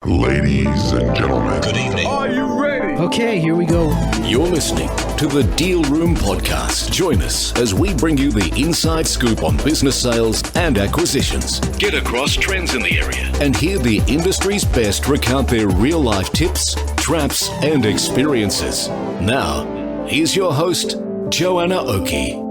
Ladies and gentlemen, Good evening. Are you ready? Okay, here we go. You're listening to the Deal Room Podcast. Join us as we bring you the inside scoop on business sales and acquisitions. Get across trends in the area and hear the industry's best recount their real-life tips, traps, and experiences. Now, here's your host, Joanna Oakey.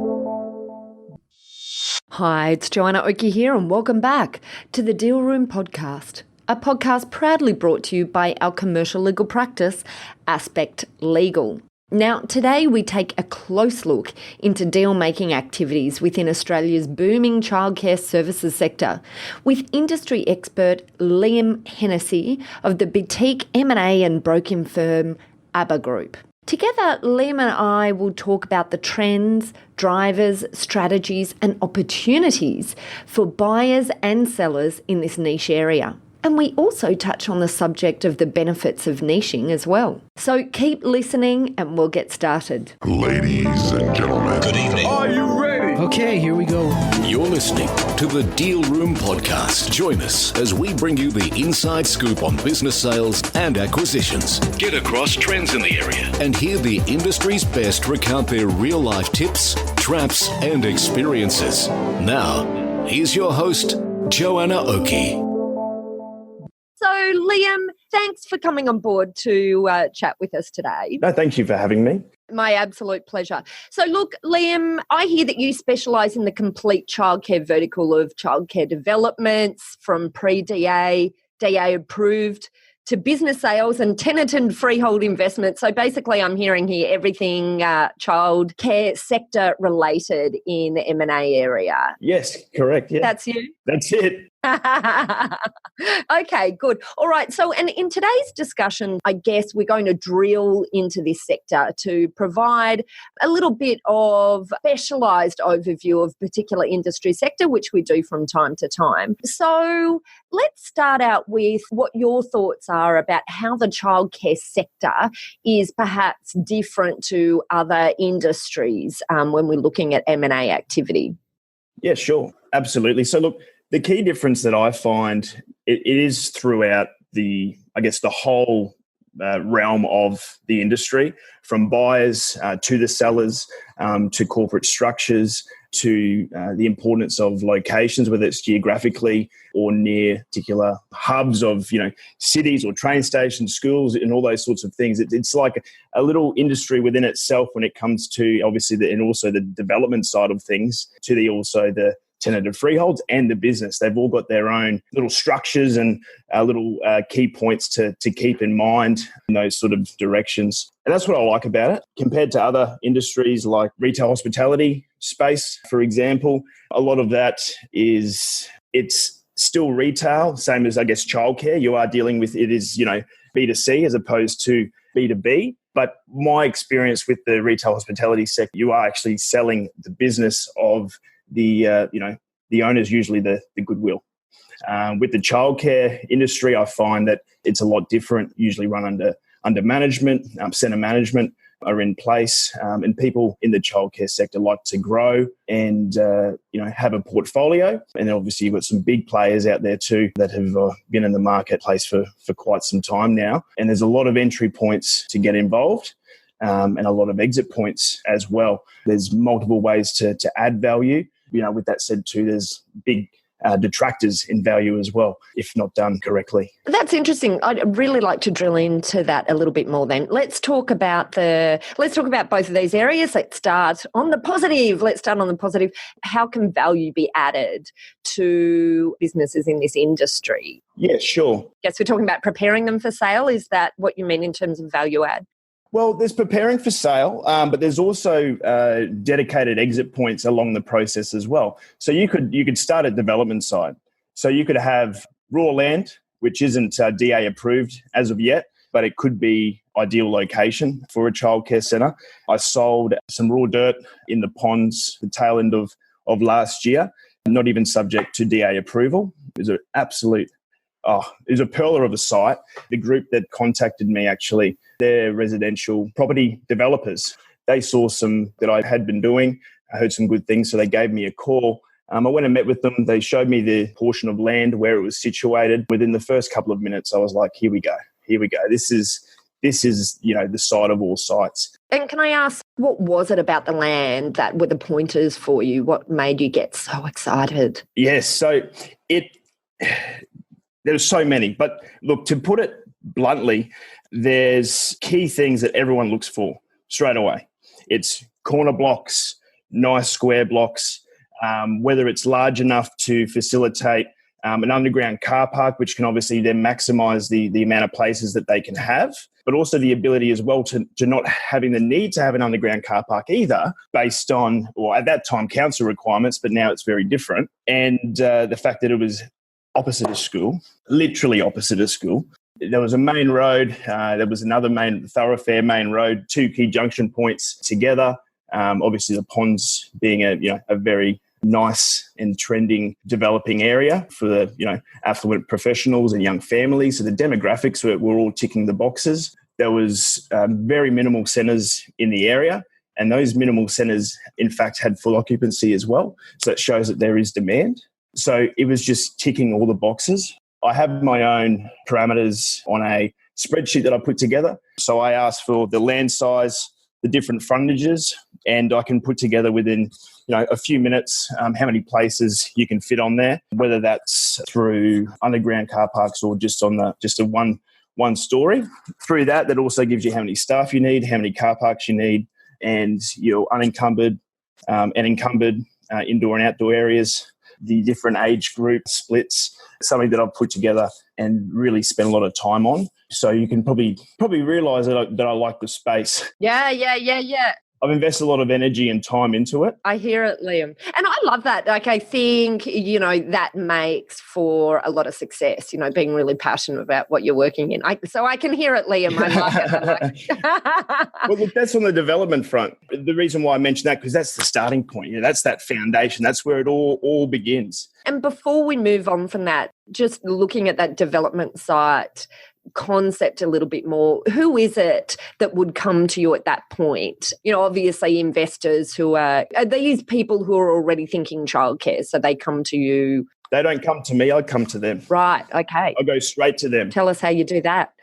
Hi, it's Joanna Oakey here, and welcome back to the Deal Room Podcast, a podcast proudly brought to you by our commercial legal practice, Aspect Legal. Now, today we take a close look into deal-making activities within Australia's booming childcare services sector with industry expert Liam Hennessy of the boutique M&A and broking firm ABBA Group. Together, Liam and I will talk about the trends, drivers, strategies and opportunities for buyers and sellers in this niche area. And we also touch on the subject of the benefits of niching as well. So keep listening and we'll get started. ladies and gentlemen, Good evening. Are you ready? Okay, here we go. You're listening to the Deal Room Podcast. Join us as we bring you the inside scoop on business sales and acquisitions. Get across trends in the area and hear the industry's best recount their real-life tips, traps, and experiences. Now, here's your host, Joanna Oakey. So, Liam, thanks for coming on board to chat with us today. No, thank you for having me. My absolute pleasure. So, look, Liam, I hear that you specialise in the complete childcare vertical of childcare developments from pre-DA, DA approved, to business sales and tenant and freehold investment. So basically I'm hearing here everything childcare sector related in the M&A area. Yes, correct. Yeah, That's you? that's it. Okay, good. All right. So, and in today's discussion, I guess we're going to drill into this sector to provide a little bit of specialised overview of particular industry sector, which we do from time to time. So let's start out with what your thoughts are about how the childcare sector is perhaps different to other industries when we're looking at M&A activity. Yeah, sure. Absolutely. So look, the key difference that I find it is throughout the whole realm of the industry, from buyers to the sellers, to corporate structures, to the importance of locations, whether it's geographically or near particular hubs of cities or train stations, schools, and all those sorts of things. It's like a little industry within itself when it comes to obviously and also the development side of things, to the tenanted freeholds and the business. They've all got their own little structures and little key points to keep in mind in those sort of directions. And that's what I like about it. Compared to other industries like retail hospitality space, for example, a lot of that it's still retail, same as, I guess, childcare. You are dealing with it is, B2C as opposed to B2B. But my experience with the retail hospitality sector, you are actually selling the business of the owners, usually the goodwill. With the childcare industry, I find that it's a lot different. Usually run under management, centre management are in place, and people in the childcare sector like to grow and have a portfolio. And then obviously you've got some big players out there too that have been in the marketplace for quite some time now. And there's a lot of entry points to get involved. And a lot of exit points as well. There's multiple ways to add value. With that said too, there's big detractors in value as well, if not done correctly. That's interesting. I'd really like to drill into that a little bit more then. Let's talk about both of these areas. Let's start on the positive. How can value be added to businesses in this industry? Yeah, sure. Yes, we're talking about preparing them for sale. Is that what you mean in terms of value add? Well, there's preparing for sale, but there's also dedicated exit points along the process as well. So you could start at development side. So you could have raw land, which isn't DA approved as of yet, but it could be ideal location for a childcare centre. I sold some raw dirt in the ponds the tail end of last year, not even subject to DA approval. It was an absolute it was a pearler of a site. The group that contacted me, actually, they're residential property developers. They saw some that I had been doing. I heard some good things, so they gave me a call I went and met with them. They showed me the portion of land where it was situated. Within the first couple of minutes, I was like, here we go. This is, the site of all sites. And can I ask, what was it about the land that were the pointers for you? What made you get so excited? Yes, so there's so many. But look, to put it bluntly, there's key things that everyone looks for straight away. It's corner blocks, nice square blocks, whether it's large enough to facilitate an underground car park, which can obviously then maximise the amount of places that they can have, but also the ability as well to not having the need to have an underground car park either, based on, or at that time, council requirements, but now it's very different. And the fact that it was opposite a school, literally opposite a school. There was a main road, there was another main thoroughfare, main road, two key junction points together. Obviously the ponds being a very nice and trending developing area for the affluent professionals and young families. So the demographics were all ticking the boxes. There was very minimal centres in the area, and those minimal centres in fact had full occupancy as well. So it shows that there is demand. So it was just ticking all the boxes. I have my own parameters on a spreadsheet that I put together. So I asked for the land size, the different frontages, and I can put together within a few minutes how many places you can fit on there, whether that's through underground car parks or just on a one story. Through that also gives you how many staff you need, how many car parks you need, and your unencumbered and encumbered indoor and outdoor areas, the different age group splits, something that I've put together and really spent a lot of time on. So you can probably realise that I like the space. Yeah. I've invested a lot of energy and time into it. I hear it, Liam. And I love that. Like, I think, that makes for a lot of success, being really passionate about what you're working in. So I can hear it, Liam. I like it. Well, look, that's on the development front. The reason why I mentioned that, because that's the starting point. That's that foundation. That's where it all begins. And before we move on from that, just looking at that development site concept a little bit more, who is it that would come to you at that point? Obviously investors who are these people who are already thinking childcare, so they come to you. They don't come to me, I come to them. Right, okay. I go straight to them. Tell us how you do that.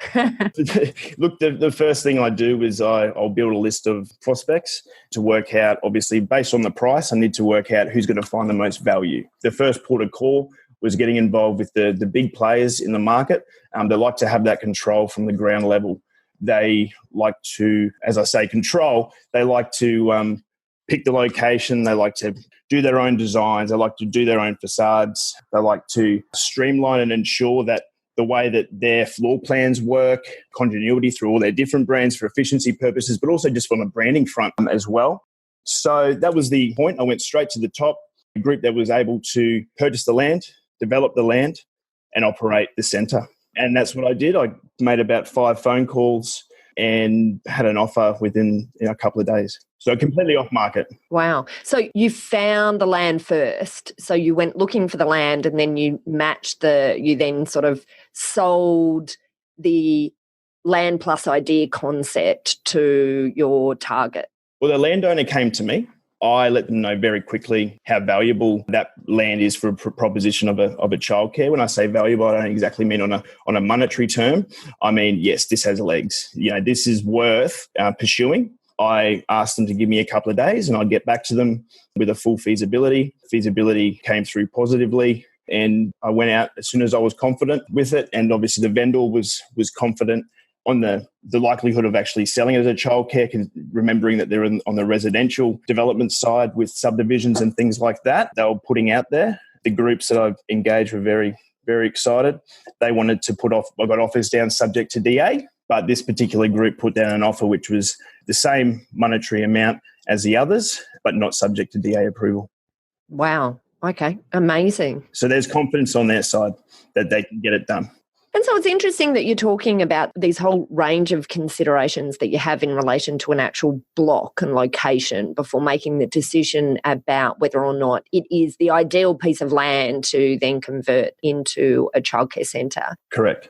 Look, the first thing I do is I'll build a list of prospects to work out, obviously, based on the price, I need to work out who's going to find the most value. The first port of call was getting involved with the big players in the market. They like to have that control from the ground level. They like to, as I say, control. They like to pick the location. They like to do their own designs. They like to do their own facades. They like to streamline and ensure that the way that their floor plans work, continuity through all their different brands for efficiency purposes, but also just from a branding front as well. So that was the point. I went straight to the top, a group that was able to purchase the land, develop the land, and operate the centre. And that's what I did. I made about 5 phone calls and had an offer within a couple of days. So completely off market. Wow. So you found the land first. So you went looking for the land, and then you then sort of sold the land plus idea concept to your target. Well, the landowner came to me. I let them know very quickly how valuable that land is for a proposition of a childcare. When I say valuable, I don't exactly mean on a monetary term. I mean, yes, this has legs. This is worth pursuing. I asked them to give me a couple of days, and I'd get back to them with a full feasibility. Feasibility came through positively, and I went out as soon as I was confident with it. And obviously, the vendor was confident on the likelihood of actually selling it as a childcare, remembering that they're on the residential development side with subdivisions and things like that. They were putting out there. The groups that I've engaged were very, very excited. They wanted to I got offers down subject to DA, but this particular group put down an offer which was the same monetary amount as the others, but not subject to DA approval. Wow. Okay. Amazing. So there's confidence on their side that they can get it done. And so it's interesting that you're talking about these whole range of considerations that you have in relation to an actual block and location before making the decision about whether or not it is the ideal piece of land to then convert into a childcare centre. Correct.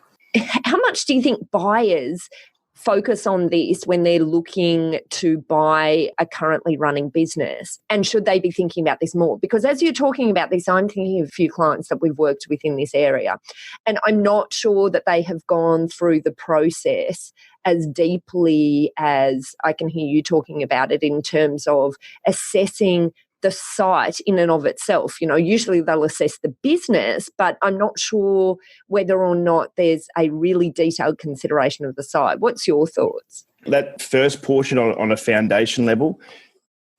How much do you think buyers focus on this when they're looking to buy a currently running business? And should they be thinking about this more? Because as you're talking about this, I'm thinking of a few clients that we've worked with in this area, and I'm not sure that they have gone through the process as deeply as I can hear you talking about it in terms of assessing the site in and of itself. Usually they'll assess the business, but I'm not sure whether or not there's a really detailed consideration of the site. What's your thoughts? That first portion on a foundation level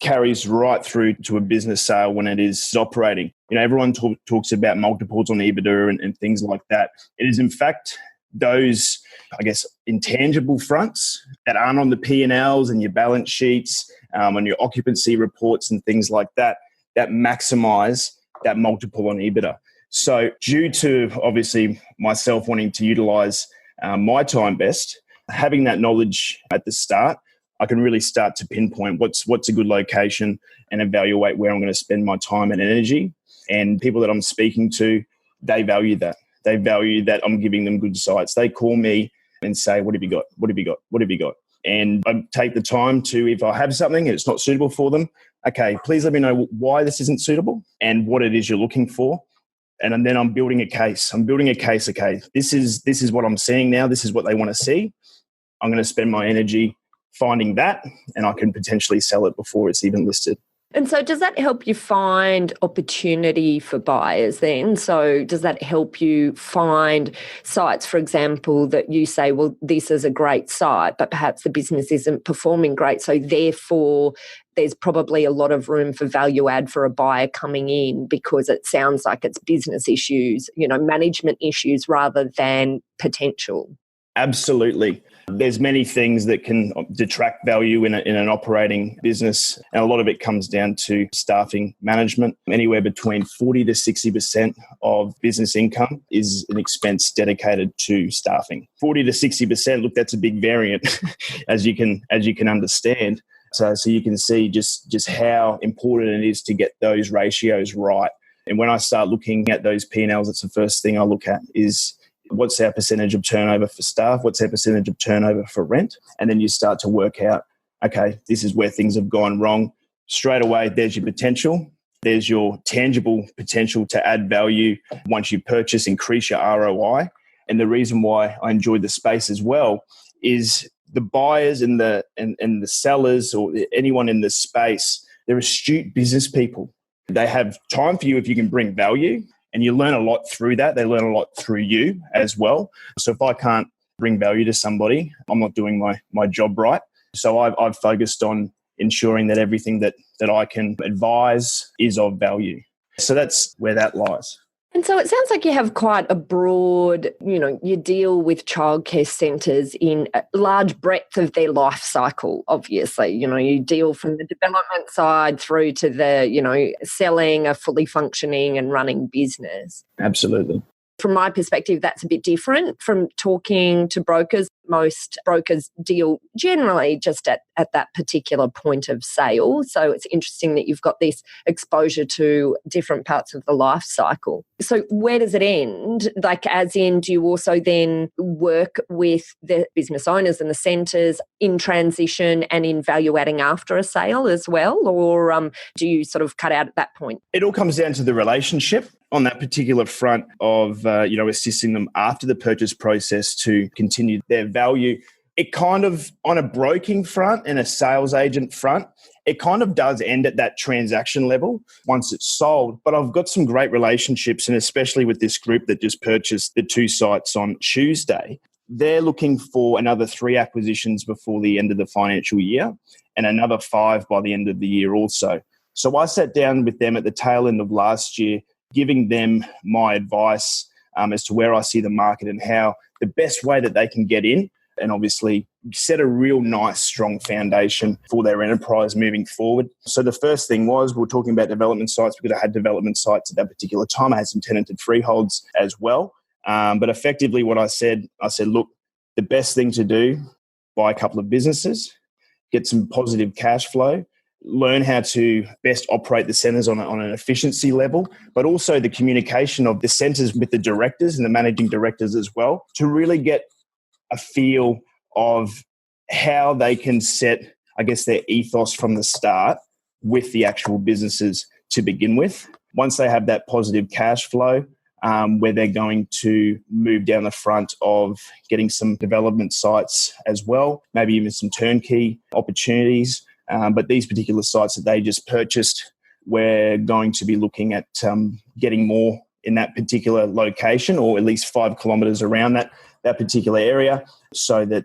carries right through to a business sale when it is operating. Everyone talks about multiples on EBITDA and things like that. It is in fact those, intangible fronts that aren't on the P&Ls and your balance sheets and your occupancy reports and things like that maximize that multiple on EBITDA. So due to obviously myself wanting to utilize my time best, having that knowledge at the start, I can really start to pinpoint what's a good location and evaluate where I'm going to spend my time and energy. And people that I'm speaking to, they value that. They value that I'm giving them good sites. They call me and say, what have you got? What have you got? What have you got? And I take the time to, if I have something and it's not suitable for them, okay, please let me know why this isn't suitable and what it is you're looking for. And then I'm building a case. Okay, this is what I'm seeing now. This is what they want to see. I'm going to spend my energy finding that, and I can potentially sell it before it's even listed. And so does that help you find opportunity for buyers then? So does that help you find sites, for example, that you say, well, this is a great site, but perhaps the business isn't performing great, so therefore there's probably a lot of room for value add for a buyer coming in because it sounds like it's business issues, management issues rather than potential? Absolutely. There's many things that can detract value in an operating business, and a lot of it comes down to staffing management. Anywhere between 40 to 60% of business income is an expense dedicated to staffing. 40 to 60%, look, that's a big variant, as you can understand. So you can see just how important it is to get those ratios right. And when I start looking at those P&Ls, it's the first thing I look at is, what's our percentage of turnover for staff? What's our percentage of turnover for rent? And then you start to work out, okay, this is where things have gone wrong. Straight away, there's your potential. There's your tangible potential to add value once you purchase, increase your ROI. And the reason why I enjoy the space as well is the buyers and the sellers or anyone in this space, they're astute business people. They have time for you if you can bring value. And you learn a lot through that. They learn a lot through you as well. So if I can't bring value to somebody, I'm not doing my job right. So I've focused on ensuring that everything that I can advise is of value. So that's where that lies. And so it sounds like you have quite a broad, you deal with childcare centres in a large breadth of their life cycle, obviously. You deal from the development side through to the, selling a fully functioning and running business. Absolutely. From my perspective, that's a bit different from talking to brokers. Most brokers deal generally just at that particular point of sale. So it's interesting that you've got this exposure to different parts of the life cycle. So where does it end? Like, as in, do you also then work with the business owners and the centres in transition and in value adding after a sale as well? Or do you sort of cut out at that point? It all comes down to the relationship on that particular front of, assisting them after the purchase process to continue their value. It kind of, on a broking front and a sales agent front, it kind of does end at that transaction level once it's sold. But I've got some great relationships, and especially with this group that just purchased the 2 sites on Tuesday, they're looking for another 3 acquisitions before the end of the financial year and another 5 by the end of the year also. So I sat down with them at the tail end of last year, giving them my advice as to where I see the market and how the best way that they can get in and obviously set a real nice, strong foundation for their enterprise moving forward. So the first thing was, we were talking about development sites because I had development sites at that particular time. I had some tenanted freeholds as well. But effectively what I said, look, the best thing to do, buy a couple of businesses, get some positive cash flow, learn how to best operate the centres on an efficiency level, but also the communication of the centres with the directors and the managing directors as well, to really get a feel of how they can set, I guess, their ethos from the start with the actual businesses to begin with. Once they have that positive cash flow, where they're going to move down the front of getting some development sites as well, maybe even some turnkey opportunities. But these particular sites that they just purchased, we're going to be looking at getting more in that particular location, or at least 5 kilometres around that particular area, so that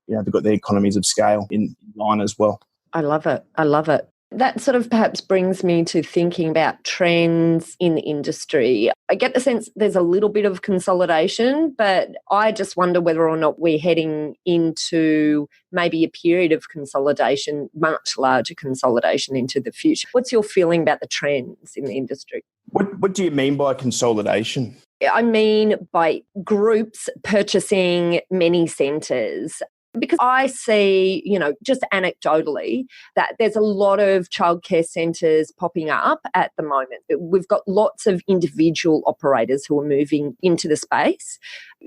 they've got the economies of scale in line as well. I love it. I love it. That sort of perhaps brings me to thinking about trends in the industry. I get the sense there's a little bit of consolidation, but I just wonder whether or not we're heading into maybe a period of consolidation, much larger consolidation into the future. What's your feeling about the trends in the industry? What do you mean by consolidation? I mean by groups purchasing many centres. Because I see, just anecdotally, that there's a lot of childcare centres popping up at the moment. We've got lots of individual operators who are moving into the space.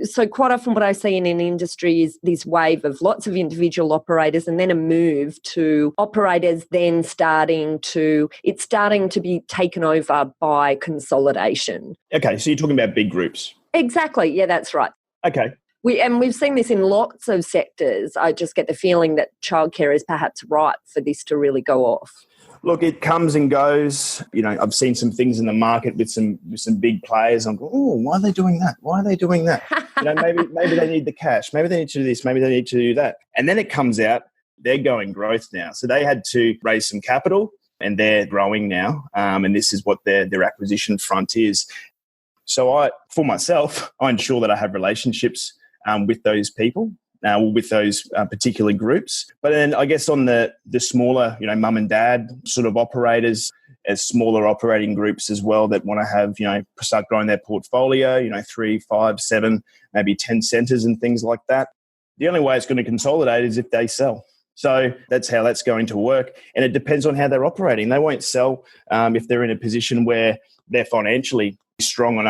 So quite often what I see in an industry is this wave of lots of individual operators, and then a move to operators then starting to be taken over by consolidation. Okay, so you're talking about big groups. Exactly. Yeah, that's right. Okay. We've seen this in lots of sectors. I just get the feeling that childcare is perhaps ripe for this to really go off. Look, it comes and goes. I've seen some things in the market with some big players. I'm going, oh, why are they doing that? Why are they doing that? Maybe they need the cash. Maybe they need to do this. Maybe they need to do that. And then it comes out, they're going growth now. So they had to raise some capital, and they're growing now. And this is what their acquisition front is. So for myself, I ensure that I have relationships with those people, with those particular groups. But then I guess on the smaller, mum and dad sort of operators, as smaller operating groups as well that want to have, start growing their portfolio, 3, 5, 7, maybe 10 centres and things like that. The only way it's going to consolidate is if they sell. So that's how that's going to work. And it depends on how they're operating. They won't sell if they're in a position where they're financially strong on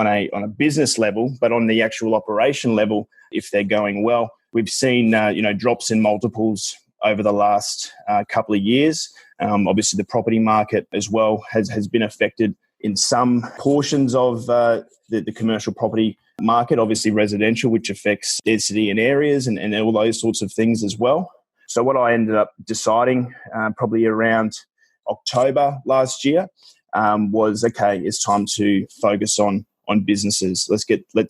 a business level, but on the actual operation level, if they're going well. We've seen drops in multiples over the last couple of years. Obviously, the property market as well has been affected in some portions of the commercial property market. Obviously, residential, which affects density in areas and all those sorts of things as well. So what I ended up deciding probably around October last year was, okay, it's time to focus on businesses. Let's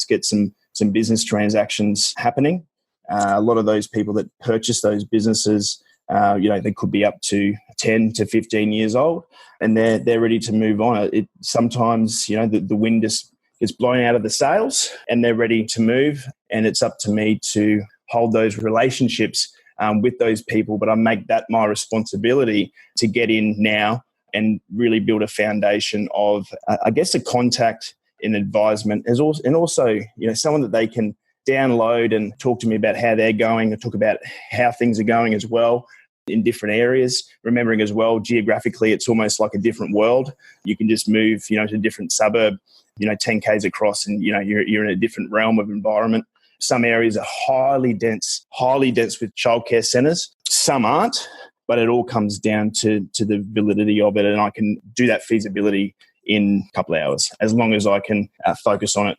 get some business transactions happening. A lot of those people that purchase those businesses, they could be up to 10 to 15 years old, and they're ready to move on. It sometimes, the wind just gets blown out of the sails, and they're ready to move. And it's up to me to hold those relationships with those people, but I make that my responsibility to get in now and really build a foundation of, I guess, a contact in advisement, and also, someone that they can download and talk to me about how they're going, and talk about how things are going as well in different areas. Remembering as well, geographically, it's almost like a different world. You can just move, to a different suburb, 10 Ks across, and you're in a different realm of environment. Some areas are highly dense with childcare centres. Some aren't, but it all comes down to the validity of it, and I can do that feasibility in a couple of hours. As long as I can focus on it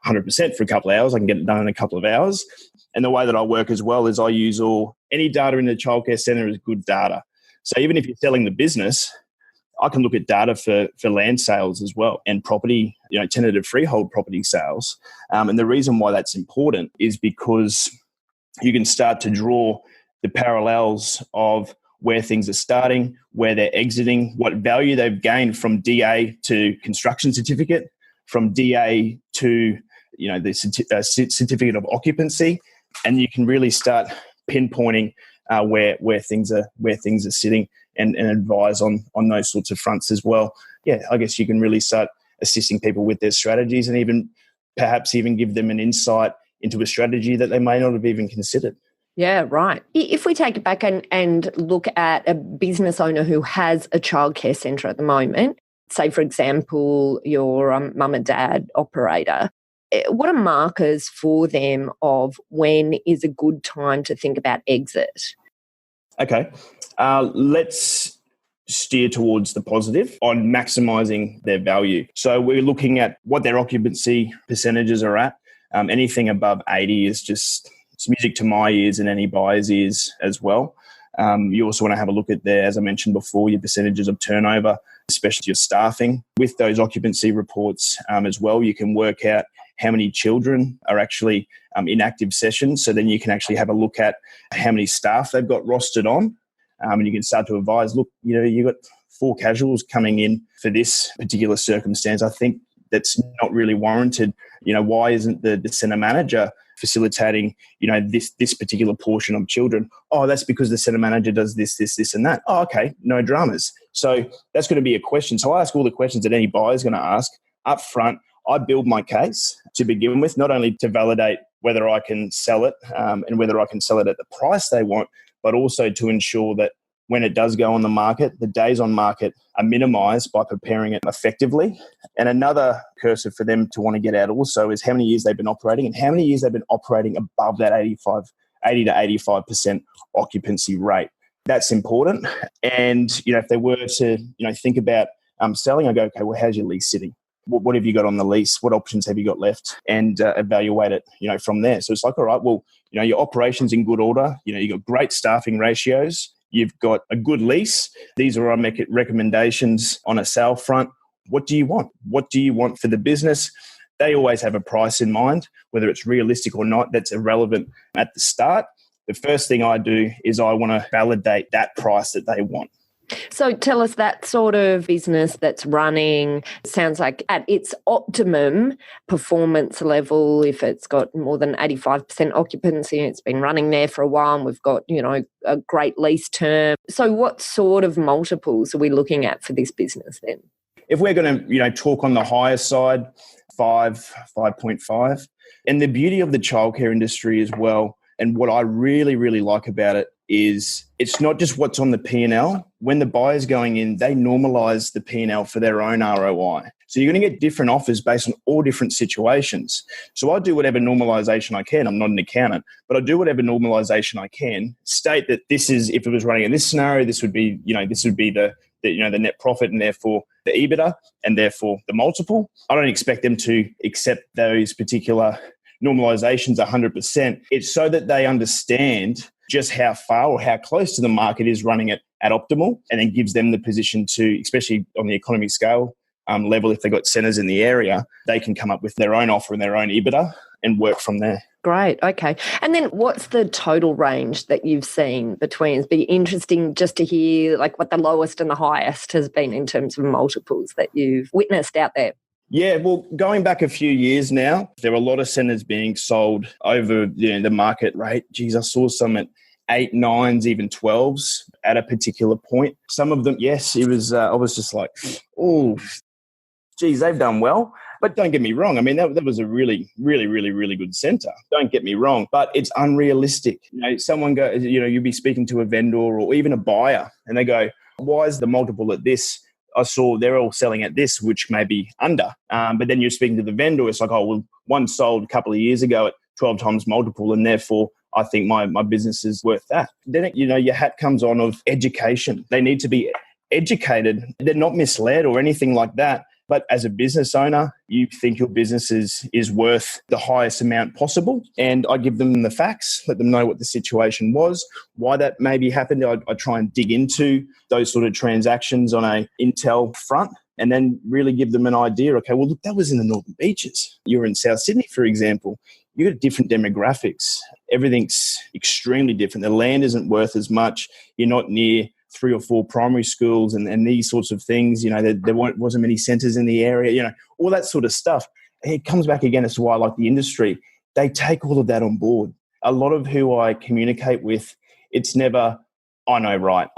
100% for a couple of hours, I can get it done in a couple of hours. And the way that I work as well is I use any data in the childcare centre is good data. So even if you're selling the business, I can look at data for land sales as well, and property, tenanted freehold property sales. And the reason why that's important is because you can start to draw the parallels of where things are starting, where they're exiting, what value they've gained from DA to construction certificate, from DA to the certificate of occupancy, and you can really start pinpointing where things are sitting and advise on those sorts of fronts as well. Yeah, I guess you can really start assisting people with their strategies, and perhaps even give them an insight into a strategy that they may not have even considered. Yeah, right. If we take it back and look at a business owner who has a childcare centre at the moment, say, for example, your mum and dad operator, what are markers for them of when is a good time to think about exit? Okay, let's steer towards the positive on maximising their value. So we're looking at what their occupancy percentages are at. Anything above 80 is just it's music to my ears and any buyer's ears as well. You also want to have a look at their, as I mentioned before, your percentages of turnover, especially your staffing. With those occupancy reports as well, you can work out how many children are actually in active sessions. So then you can actually have a look at how many staff they've got rostered on. And you can start to advise, look, you've got 4 casuals coming in for this particular circumstance. I think that's not really warranted. Why isn't the centre manager facilitating, this particular portion of children? Oh, that's because the centre manager does this, and that. Oh, okay, no dramas. So that's going to be a question. So I ask all the questions that any buyer is going to ask up front. I build my case to begin with, not only to validate whether I can sell it and whether I can sell it at the price they want, but also to ensure that when it does go on the market, the days on market are minimised by preparing it effectively. And another cursor for them to want to get out also is how many years they've been operating and how many years they've been operating above that 80 to 85% occupancy rate. That's important. And, if they were to, think about selling, I go, okay, well, how's your lease sitting? What have you got on the lease? What options have you got left? And evaluate it, from there. So it's like, all right, well, your operation's in good order. You've got great staffing ratios. You've got a good lease. These are our recommendations on a sale front. What do you want? What do you want for the business? They always have a price in mind, whether it's realistic or not. That's irrelevant at the start. The first thing I do is I want to validate that price that they want. So tell us, that sort of business that's running sounds like at its optimum performance level, if it's got more than 85% occupancy, it's been running there for a while and we've got, a great lease term. So what sort of multiples are we looking at for this business then? If we're going to, talk on the higher side, 5.5. And the beauty of the childcare industry as well, and what I really, really like about it is it's not just what's on the P&L. When the buyer's going in, they normalise the P&L for their own ROI. So you're going to get different offers based on all different situations. So I do whatever normalisation I can. I'm not an accountant, but I do whatever normalisation I can. State that this is, if it was running in this scenario, this would be the net profit and therefore the EBITDA and therefore the multiple. I don't expect them to accept those particular normalizations 100%. It's so that they understand just how far or how close to the market is running it at optimal, and then gives them the position to, especially on the economy scale level, if they've got centres in the area, they can come up with their own offer and their own EBITDA and work from there. Great. Okay. And then what's the total range that you've seen between? It'd be interesting just to hear like what the lowest and the highest has been in terms of multiples that you've witnessed out there. Yeah, well, going back a few years now, there are a lot of centres being sold over the market rate. Geez, I saw some at 8, 9s, even 12s at a particular point. Some of them, yes, it was. I was just like, oh, geez, they've done well. But don't get me wrong. I mean, that was a really, really, really, really good centre. Don't get me wrong, but it's unrealistic. Someone goes, you'll be speaking to a vendor or even a buyer, and they go, "Why is the multiple at this? I saw they're all selling at this, which may be under." But then you're speaking to the vendor, it's like, oh, well, one sold a couple of years ago at 12 times multiple, and therefore I think my business is worth that. Then, your hat comes on of education. They need to be educated. They're not misled or anything like that. But as a business owner, you think your business is worth the highest amount possible. And I give them the facts, let them know what the situation was, why that maybe happened. I try and dig into those sort of transactions on a intel front and then really give them an idea. Okay, well, look, that was in the Northern Beaches. You're in South Sydney, for example. You've got different demographics. Everything's extremely different. The land isn't worth as much. You're not near 3 or 4 primary schools and these sorts of things. There wasn't many centres in the area, all that sort of stuff. It comes back again as to why I like the industry. They take all of that on board. A lot of who I communicate with, it's never, I know right.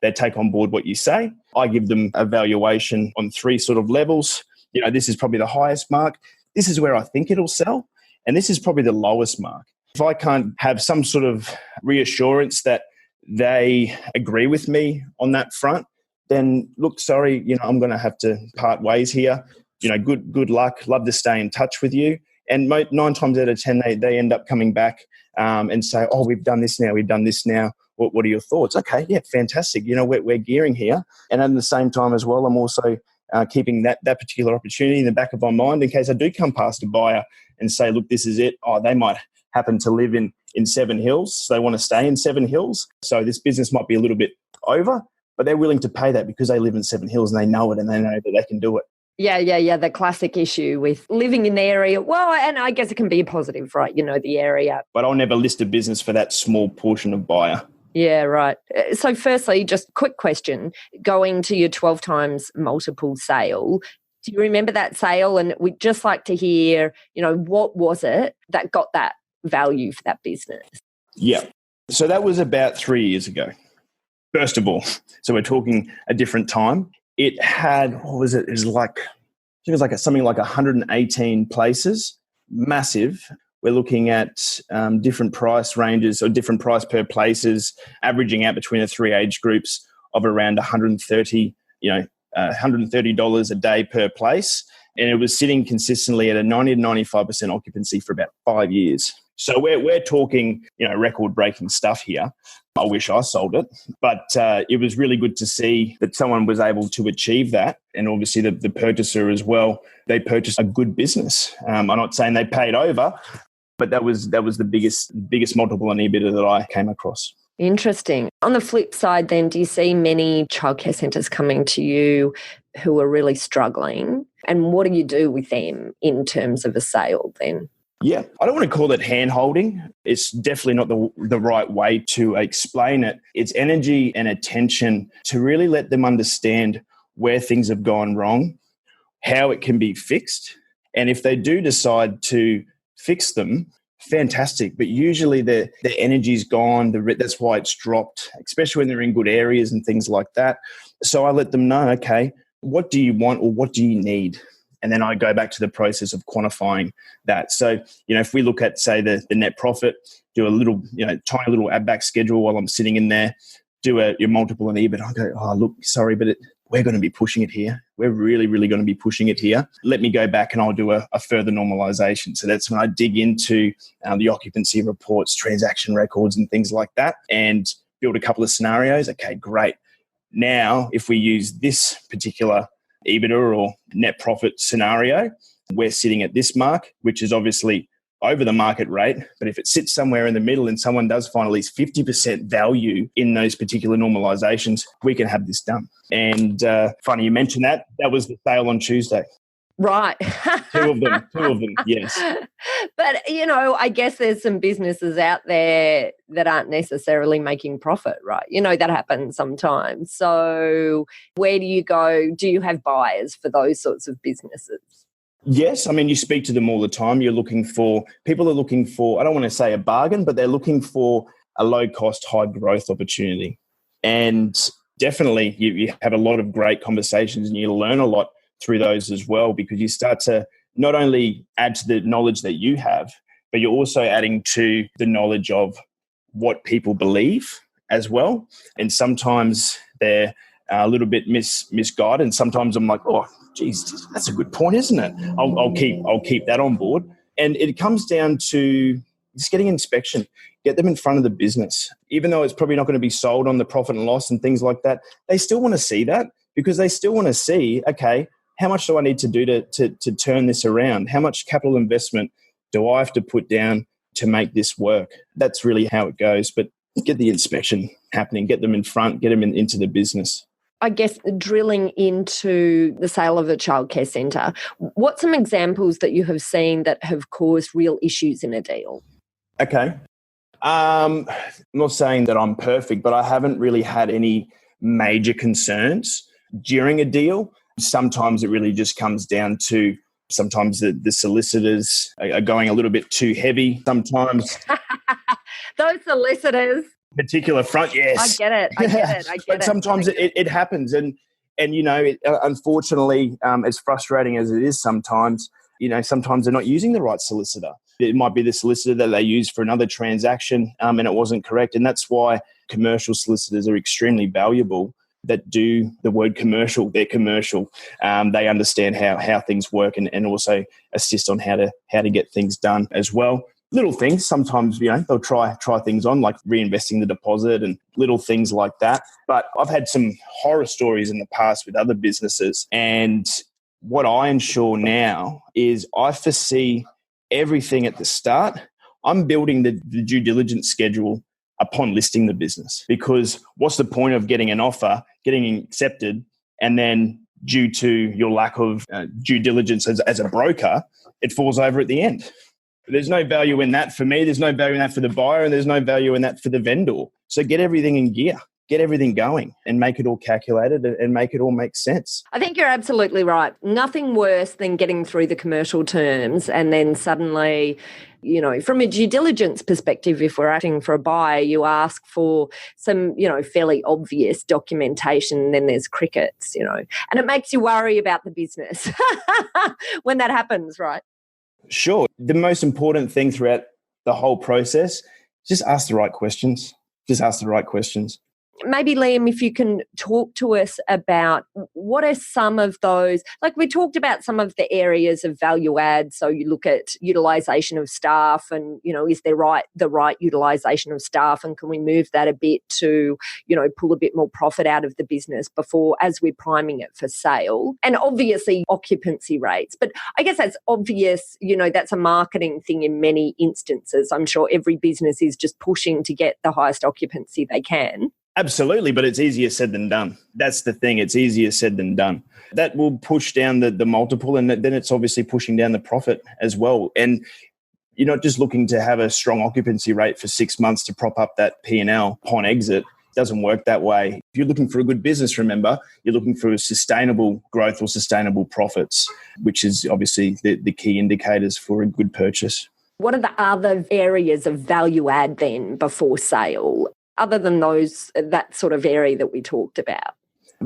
They take on board what you say. I give them a valuation on 3 sort of levels. This is probably the highest mark. This is where I think it'll sell. And this is probably the lowest mark. If I can't have some sort of reassurance that they agree with me on that front, then look, sorry, I'm going to have to part ways here. good luck. Love to stay in touch with you. And 9 times out of 10, they end up coming back and say, oh, we've done this now. What are your thoughts? Okay, yeah, fantastic. We're gearing here. And at the same time as well, I'm also keeping that particular opportunity in the back of my mind in case I do come past a buyer and say, look, this is it. Oh, they might happen to live in Seven Hills. So they want to stay in Seven Hills. So this business might be a little bit over, but they're willing to pay that because they live in Seven Hills and they know it and they know that they can do it. Yeah. The classic issue with living in the area. Well, and I guess it can be a positive, right? The area. But I'll never list a business for that small portion of buyer. Yeah, right. So firstly, just quick question, going to your 12 times multiple sale, do you remember that sale? And we'd just like to hear, what was it that got that value for that business? Yeah. So that was about 3 years ago. First of all, so we're talking a different time. It had, what was it? It was like, I think it was like something like 118 places, massive. We're looking at different price ranges or different price per places, averaging out between the 3 age groups of around $130 a day per place. And it was sitting consistently at a 90 to 95% occupancy for about 5 years. So we're talking, record-breaking stuff here. I wish I sold it, but it was really good to see that someone was able to achieve that. And obviously the purchaser as well, they purchased a good business. I'm not saying they paid over, but that was the biggest multiple on EBITDA that I came across. Interesting. On the flip side then, do you see many childcare centres coming to you who are really struggling? And what do you do with them in terms of a sale then? Yeah, I don't want to call it hand-holding. It's definitely not the right way to explain it. It's energy and attention to really let them understand where things have gone wrong, how it can be fixed. And if they do decide to fix them, fantastic. But usually the energy's gone. That's why it's dropped, especially when they're in good areas and things like that. So I let them know, okay, what do you want or what do you need? And then I go back to the process of quantifying that. So, if we look at, say, the net profit, do a little, tiny little add back schedule while I'm sitting in there, do your multiple on EBIT. I go, oh, look, sorry, but we're going to be pushing it here. We're really, really going to be pushing it here. Let me go back and I'll do a further normalization. So that's when I dig into the occupancy reports, transaction records and things like that and build a couple of scenarios. Okay, great. Now, if we use this particular EBITDA or net profit scenario, we're sitting at this mark, which is obviously over the market rate. But if it sits somewhere in the middle and someone does find at least 50% value in those particular normalizations, we can have this done. And funny you mentioned that. That was the sale on Tuesday. Right. Two of them, yes. But, I guess there's some businesses out there that aren't necessarily making profit, right? That happens sometimes. So where do you go? Do you have buyers for those sorts of businesses? Yes. I mean, you speak to them all the time. People are looking for, I don't want to say a bargain, but they're looking for a low-cost, high-growth opportunity. And definitely you have a lot of great conversations and you learn a lot through those as well, because you start to not only add to the knowledge that you have, but you're also adding to the knowledge of what people believe as well. And sometimes they're a little bit misguided. And sometimes I'm like, oh, geez, that's a good point, isn't it? I'll keep that on board. And it comes down to just getting inspection, get them in front of the business. Even though it's probably not going to be sold on the profit and loss and things like that, they still want to see that, because they still want to see, okay, how much do I need to do to turn this around? How much capital investment do I have to put down to make this work? That's really how it goes. But get the inspection happening, get them in front, get them into the business. I guess drilling into the sale of a childcare centre, what's some examples that you have seen that have caused real issues in a deal? Okay. I'm not saying that I'm perfect, but I haven't really had any major concerns during a deal. Sometimes it really just comes down to sometimes the solicitors are going a little bit too heavy. Sometimes those solicitors. Particular front, yes. I get it. But sometimes it happens. And unfortunately, as frustrating as it is sometimes, sometimes they're not using the right solicitor. It might be the solicitor that they use for another transaction and it wasn't correct. And that's why commercial solicitors are extremely valuable, that do the word commercial. They're commercial. They understand how things work and also assist on how to get things done as well. Little things, sometimes, they'll try things on, like reinvesting the deposit and little things like that. But I've had some horror stories in the past with other businesses. And what I ensure now is I foresee everything at the start. I'm building the due diligence schedule upon listing the business, because what's the point of getting an offer, getting accepted, and then due to your lack of due diligence as a broker, it falls over at the end? There's no value in that for me. There's no value in that for the buyer, and there's no value in that for the vendor. So get everything in gear, get everything going, and make it all calculated and make it all make sense. I think you're absolutely right. Nothing worse than getting through the commercial terms and then suddenly, from a due diligence perspective, if we're acting for a buyer, you ask for some, fairly obvious documentation, and then there's crickets, and it makes you worry about the business when that happens, right? Sure. The most important thing throughout the whole process, just ask the right questions. Just ask the right questions. Maybe, Liam, if you can talk to us about what are some of those, like we talked about some of the areas of value add. So you look at utilisation of staff and, is there the right utilisation of staff, and can we move that a bit to, pull a bit more profit out of the business before, as we're priming it for sale? And obviously occupancy rates. But I guess that's obvious, that's a marketing thing in many instances. I'm sure every business is just pushing to get the highest occupancy they can. Absolutely, but it's easier said than done. That's the thing. It's easier said than done. That will push down the multiple, and then it's obviously pushing down the profit as well. And you're not just looking to have a strong occupancy rate for 6 months to prop up that P&L upon exit. It doesn't work that way. If you're looking for a good business, remember, you're looking for sustainable growth or sustainable profits, which is obviously the key indicators for a good purchase. What are the other areas of value add then before sale, other than that sort of area that we talked about?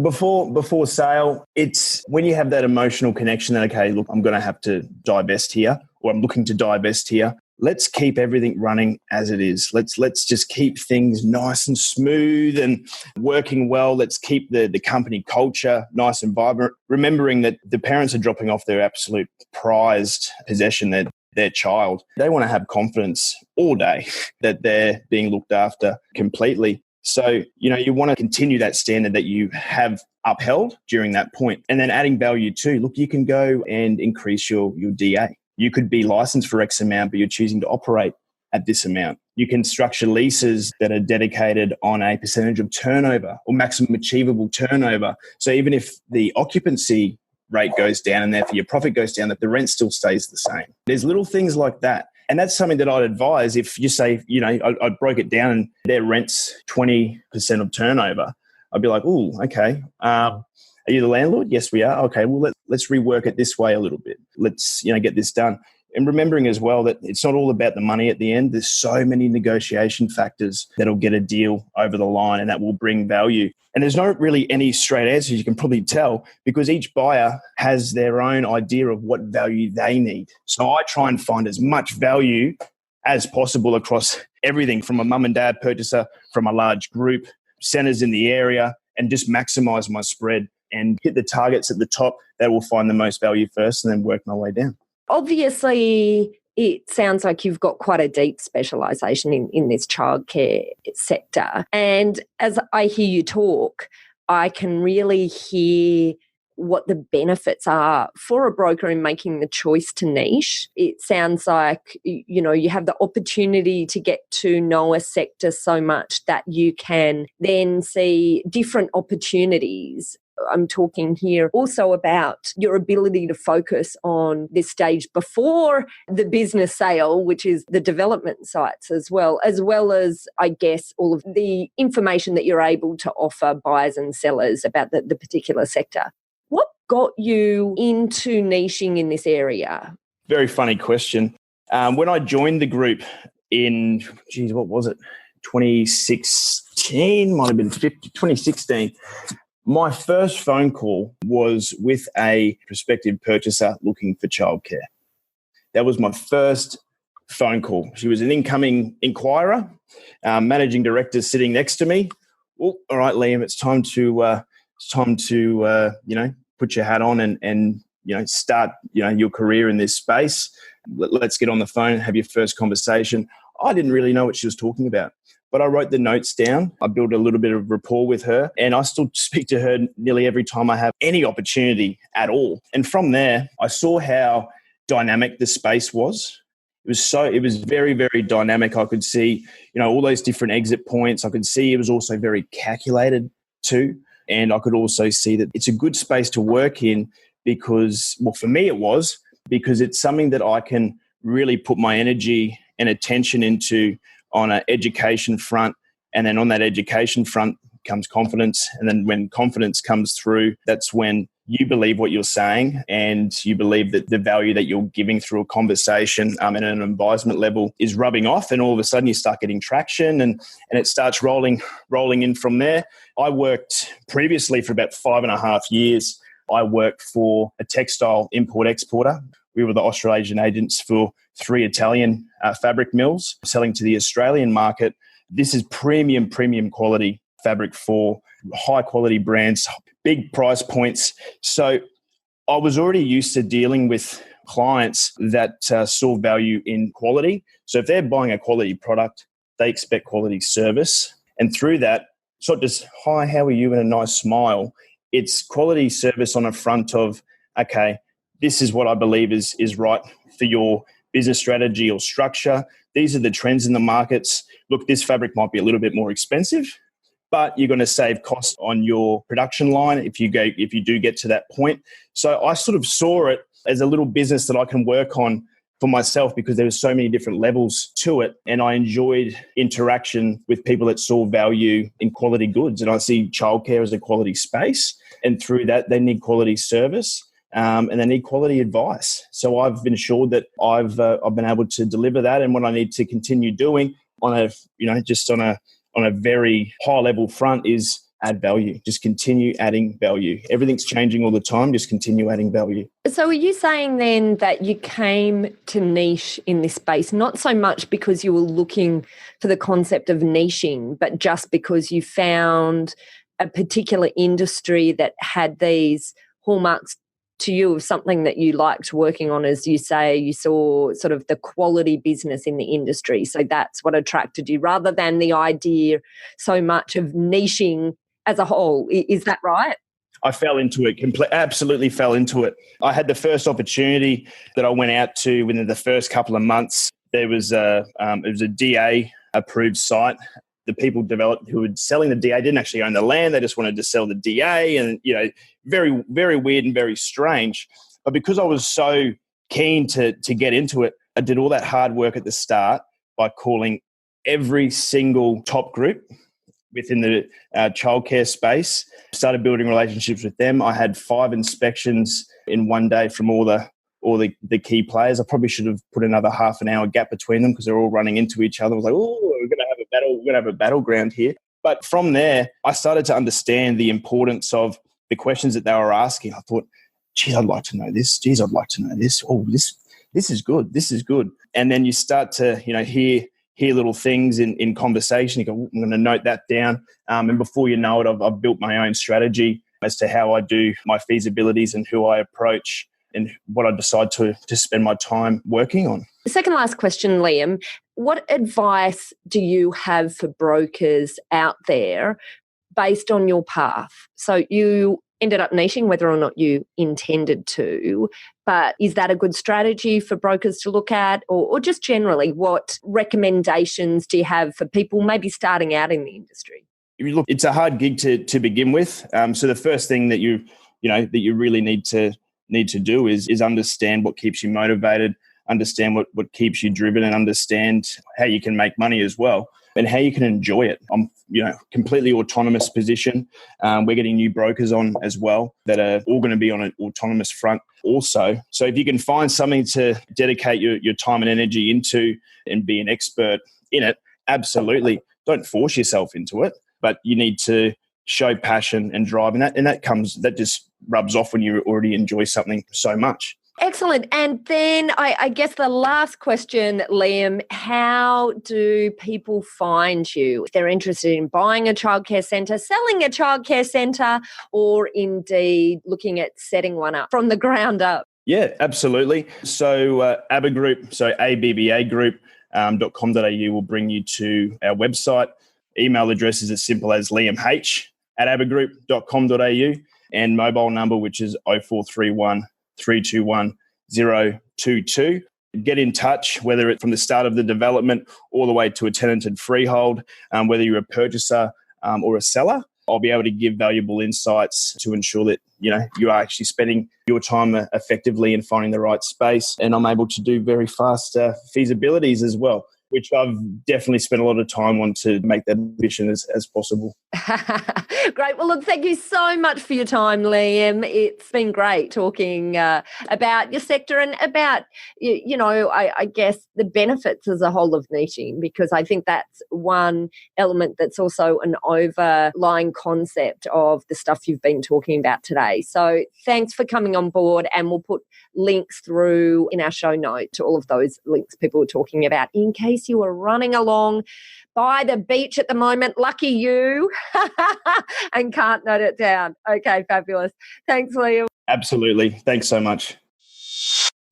Before sale, it's when you have that emotional connection that, okay, look, I'm going to have to divest here, or I'm looking to divest here. Let's keep everything running as it is. Let's just keep things nice and smooth and working well. Let's keep the company culture nice and vibrant, remembering that the parents are dropping off their absolute prized possession, their child. They want to have confidence all day that they're being looked after completely. So, you want to continue that standard that you have upheld during that point. And then adding value too. Look, you can go and increase your DA. You could be licensed for X amount, but you're choosing to operate at this amount. You can structure leases that are dedicated on a percentage of turnover or maximum achievable turnover. So even if the occupancy rate goes down and therefore your profit goes down, that the rent still stays the same. There's little things like that. And that's something that I'd advise if you say, I broke it down and their rent's 20% of turnover. I'd be like, oh, okay. Are you the landlord? Yes, we are. Okay, well, let's rework it this way a little bit. Let's, get this done. And remembering as well that it's not all about the money at the end. There's so many negotiation factors that'll get a deal over the line and that will bring value. And there's not really any straight answers, you can probably tell, because each buyer has their own idea of what value they need. So I try and find as much value as possible across everything from a mum and dad purchaser, from a large group, centres in the area, and just maximise my spread and hit the targets at the top that will find the most value first and then work my way down. Obviously, it sounds like you've got quite a deep specialisation in this childcare sector. And as I hear you talk, I can really hear what the benefits are for a broker in making the choice to niche. It sounds like, you have the opportunity to get to know a sector so much that you can then see different opportunities. I'm talking here also about your ability to focus on this stage before the business sale, which is the development sites as well as, I guess, all of the information that you're able to offer buyers and sellers about the particular sector. What got you into niching in this area? Very funny question. When I joined the group in, 2016, might have been 2016, my first phone call was with a prospective purchaser looking for childcare. That was my first phone call. She was an incoming inquirer, managing director sitting next to me. Well, all right, Liam, it's time to it's time to, put your hat on and start, your career in this space. Let's get on the phone and have your first conversation. I didn't really know what she was talking about, but I wrote the notes down. I built a little bit of rapport with her, and I still speak to her nearly every time I have any opportunity at all. And from there, I saw how dynamic the space was. It was very, very dynamic. I could see, all those different exit points. I could see it was also very calculated too. And I could also see that it's a good space to work in because, well, for me it was, because it's something that I can really put my energy and attention into on an education front. And then on that education front comes confidence. And then when confidence comes through, that's when you believe what you're saying and you believe that the value that you're giving through a conversation at an advisement level is rubbing off, and all of a sudden you start getting traction and it starts rolling in from there. I worked previously for about 5.5 years. I worked for a textile import-exporter. We were the Australasian agents for 3 Italian fabric mills selling to the Australian market. This is premium quality fabric for high quality brands, big price points. So I was already used to dealing with clients that saw value in quality. So if they're buying a quality product, they expect quality service. And through that, it's not just, hi, how are you, and a nice smile. It's quality service on the front of, okay, this is what I believe is right for your business strategy or structure. These are the trends in the markets. Look, this fabric might be a little bit more expensive, but you're going to save cost on your production line if you do get to that point. So I sort of saw it as a little business that I can work on for myself because there were so many different levels to it. And I enjoyed interaction with people that saw value in quality goods. And I see childcare as a quality space. And through that, they need quality service. And they need quality advice. So I've been assured that I've been able to deliver that. And what I need to continue doing on a very high level front is add value. Just continue adding value. Everything's changing all the time. Just continue adding value. So are you saying then that you came to niche in this space, not so much because you were looking for the concept of niching, but just because you found a particular industry that had these hallmarks to you of something that you liked working on? As you say, you saw sort of the quality business in the industry. So that's what attracted you rather than the idea so much of niching as a whole. Is that right? I fell into it, absolutely fell into it. I had the first opportunity that I went out to within the first couple of months. It was a DA approved site. The people developed who were selling the DA didn't actually own the land. They just wanted to sell the DA, and very, very weird and very strange. But because I was so keen to get into it, I did all that hard work at the start by calling every single top group within the childcare space, started building relationships with them. I had 5 inspections in one day from all the key players. I probably should have put another half an hour gap between them because they're all running into each other. I was like, oh, we're going to have a battle. We're going to have a battleground here. But from there, I started to understand the importance of the questions that they were asking. I thought, geez, I'd like to know this. Geez, I'd like to know this. Oh, this is good. This is good. And then you start to, hear little things in conversation. You go, I'm going to note that down. And before you know it, I've built my own strategy as to how I do my feasibilities and who I approach and what I decide to spend my time working on. The second last question, Liam, what advice do you have for brokers out there based on your path? So you ended up niching, whether or not you intended to, but is that a good strategy for brokers to look at? Or just generally, what recommendations do you have for people maybe starting out in the industry? Look, it's a hard gig to begin with. So the first thing that you really need to do is understand what keeps you motivated, understand what keeps you driven, and understand how you can make money as well and how you can enjoy it. I'm completely autonomous position. We're getting new brokers on as well that are all going to be on an autonomous front also. So if you can find something to dedicate your time and energy into and be an expert in it, absolutely. Don't force yourself into it, but you need to show passion and drive, and that just rubs off when you already enjoy something so much. Excellent. And then I guess the last question, Liam, how do people find you if they're interested in buying a childcare centre, selling a childcare centre, or indeed looking at setting one up from the ground up? Yeah, absolutely. So ABBA Group, so abbagroup.com.au will bring you to our website. Email address is as simple as liamh@abbagroup.com.au, and mobile number, which is 0431 321 022. Get in touch, whether it's from the start of the development all the way to a tenanted freehold, whether you're a purchaser or a seller. I'll be able to give valuable insights to ensure that you are actually spending your time effectively in finding the right space. And I'm able to do very fast feasibilities as well, which I've definitely spent a lot of time on to make that efficient as possible. Great. Well, look, thank you so much for your time, Liam. It's been great talking about your sector and about, I guess the benefits as a whole of niching, because I think that's one element that's also an overlying concept of the stuff you've been talking about today. So thanks for coming on board, and we'll put links through in our show note to all of those links people were talking about in case you were running along by the beach at the moment. Lucky you and can't note it down. Okay, fabulous. Thanks, Liam. Absolutely. Thanks so much.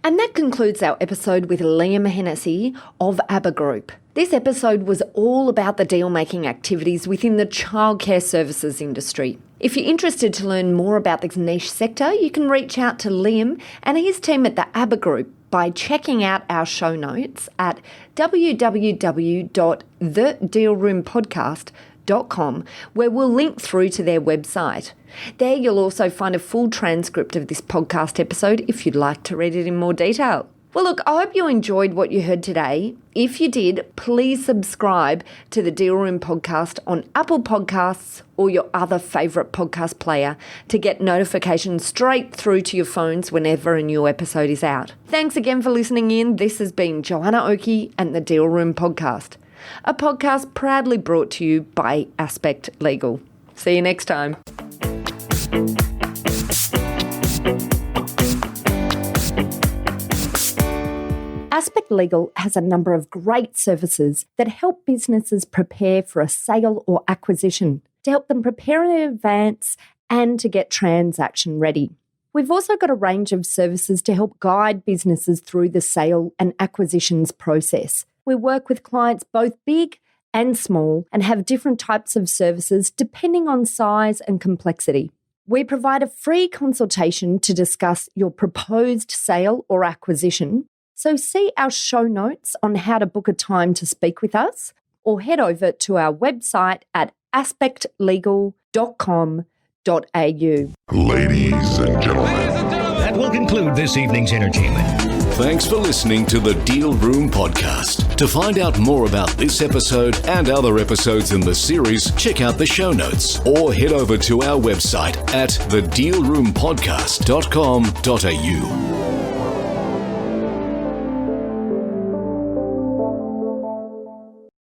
And that concludes our episode with Liam Hennessy of ABBA Group. This episode was all about the deal-making activities within the childcare services industry. If you're interested to learn more about this niche sector, you can reach out to Liam and his team at the ABBA Group by checking out our show notes at www.thedealroompodcast.com, where we'll link through to their website. There you'll also find a full transcript of this podcast episode if you'd like to read it in more detail. Well, look, I hope you enjoyed what you heard today. If you did, please subscribe to the Deal Room podcast on Apple Podcasts or your other favourite podcast player to get notifications straight through to your phones whenever a new episode is out. Thanks again for listening in. This has been Joanna Oakey and the Deal Room podcast, a podcast proudly brought to you by Aspect Legal. See you next time. Aspect Legal has a number of great services that help businesses prepare for a sale or acquisition, to help them prepare in advance and to get transaction ready. We've also got a range of services to help guide businesses through the sale and acquisitions process. We work with clients both big and small and have different types of services depending on size and complexity. We provide a free consultation to discuss your proposed sale or acquisition. So see our show notes on how to book a time to speak with us, or head over to our website at aspectlegal.com.au. Ladies and gentlemen. That will conclude this evening's entertainment. Thanks for listening to the Deal Room podcast. To find out more about this episode and other episodes in the series, check out the show notes or head over to our website at thedealroompodcast.com.au.